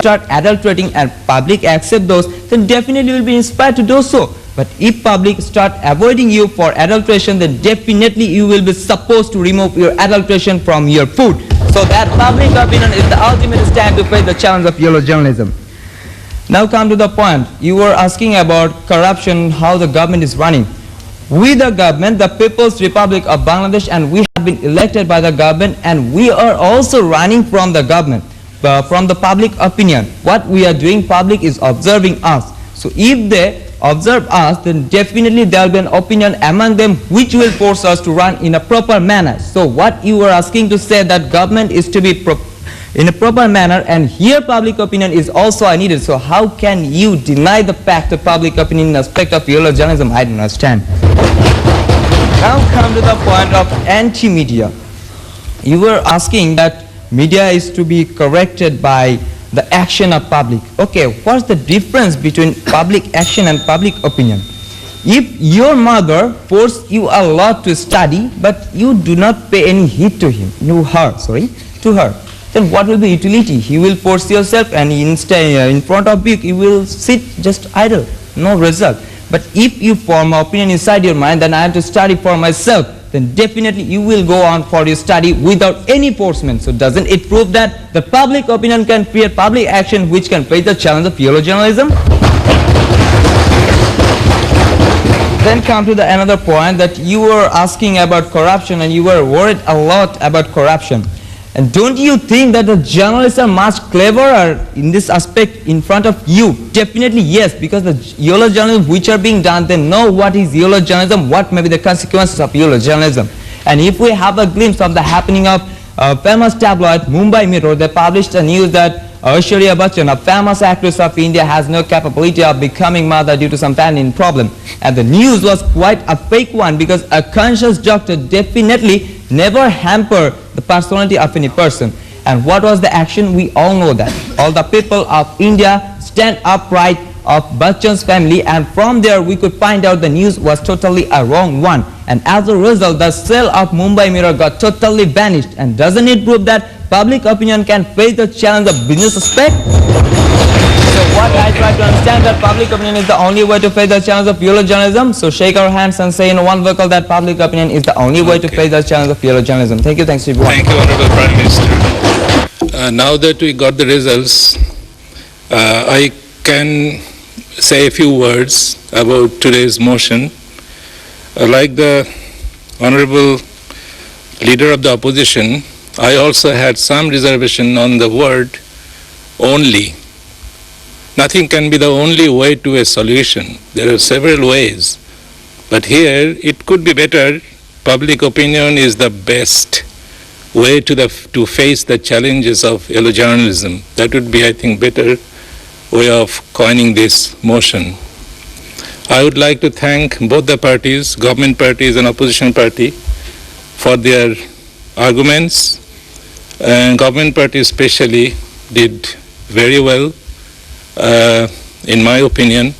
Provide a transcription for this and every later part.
start adulterating and public accept those, then definitely you will be inspired to do so. But if public start avoiding you for adulteration, then definitely you will be supposed to remove your adulteration from your food. So that public opinion is the ultimate stand to face the challenge of yellow journalism. Now come to the point. You were asking about corruption, how the government is running. We the government, the People's Republic of Bangladesh, and we have been elected by the government, and we are also running from the government, from the public opinion. What we are doing, public is observing us. So if they observe us, then definitely there will be an opinion among them which will force us to run in a proper manner. So what you were asking to say that government is to be in a proper manner, and here public opinion is also needed. So how can you deny the fact of public opinion in aspect of yellow journalism? I don't understand. Now come to the point of anti-media. You were asking that media is to be corrected by the action of public. Okay, what's the difference between public action and public opinion? If your mother forced you a lot to study, but you do not pay any heed to her, then what will be utility? You will force yourself, and in front of you, you will sit just idle, no result. But if you form an opinion inside your mind, then I have to study for myself, then definitely you will go on for your study without any forcement. So doesn't it prove that the public opinion can create public action which can face the challenge of yellow journalism? Then come to another point that you were asking about corruption, and you were worried a lot about corruption. And don't you think that the journalists are much cleverer in this aspect in front of you? Definitely yes, because the yellow journalism which are being done, they know what is yellow journalism, what may be the consequences of yellow journalism. And if we have a glimpse of the happening of famous tabloid Mumbai Mirror, they published a news that Aishwarya Bachchan, a famous actress of India, has no capability of becoming mother due to some family problem. And the news was quite a fake one, because a conscious doctor definitely never hamper the personality of any person. And what was the action? We all know that. All the people of India stand upright of Bachchan's family, and from there we could find out the news was totally a wrong one. And as a result, the sale of Mumbai Mirror got totally vanished. And doesn't it prove that public opinion can face the challenge of business aspect? So what I try to understand that public opinion is the only way to face the challenge of yellow journalism. So shake our hands and say in one vocal that public opinion is the only way to face the challenge of yellow journalism. Thank you. Thanks everyone. Thank you, Honorable Prime Minister. Now that we got the results, I can say a few words about today's motion. Like the Honorable Leader of the Opposition, I also had some reservation on the word only. Nothing can be the only way to a solution. There are several ways. But here, it could be better. Public opinion is the best way to face the challenges of yellow journalism. That would be, I think, better way of coining this motion. I would like to thank both the parties, government parties and opposition party, for their arguments. And government party especially did very well, in my opinion.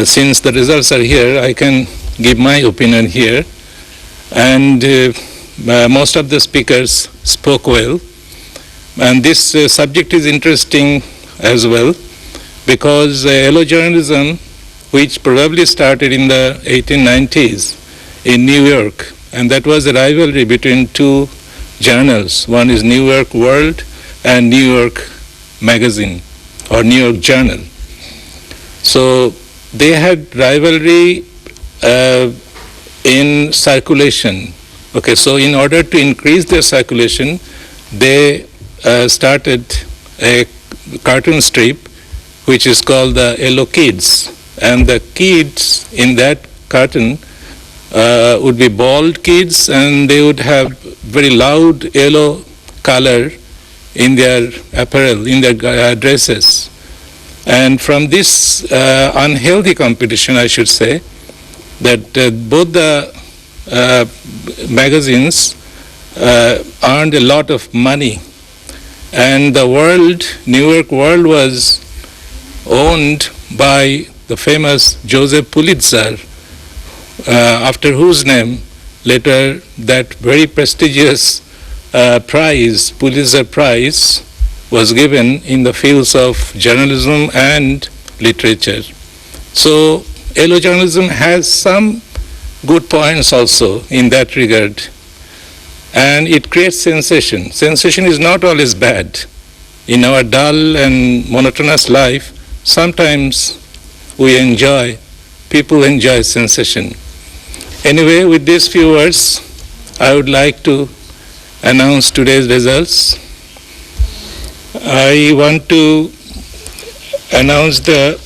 Since the results are here, I can give my opinion here. And most of the speakers spoke well. And this subject is interesting as well, because yellow journalism, which probably started in the 1890s in New York, and that was a rivalry between two journals. One is New York World and New York Magazine or New York Journal. So they had rivalry in circulation. Okay, so in order to increase their circulation, they started a cartoon strip which is called the Yellow Kids. And the kids in that cartoon would be bald kids, and they would have very loud yellow color in their apparel, in their dresses. And from this unhealthy competition, I should say, that both the magazines earned a lot of money. And the World, New York World, was owned by the famous Joseph Pulitzer, after whose name later that very prestigious prize, Pulitzer Prize, was given in the fields of journalism and literature. So, yellow journalism has some good points also in that regard. And it creates sensation. Sensation is not always bad. In our dull and monotonous life, sometimes people enjoy sensation. Anyway, with these few words, I would like to announce today's results. I want to announce the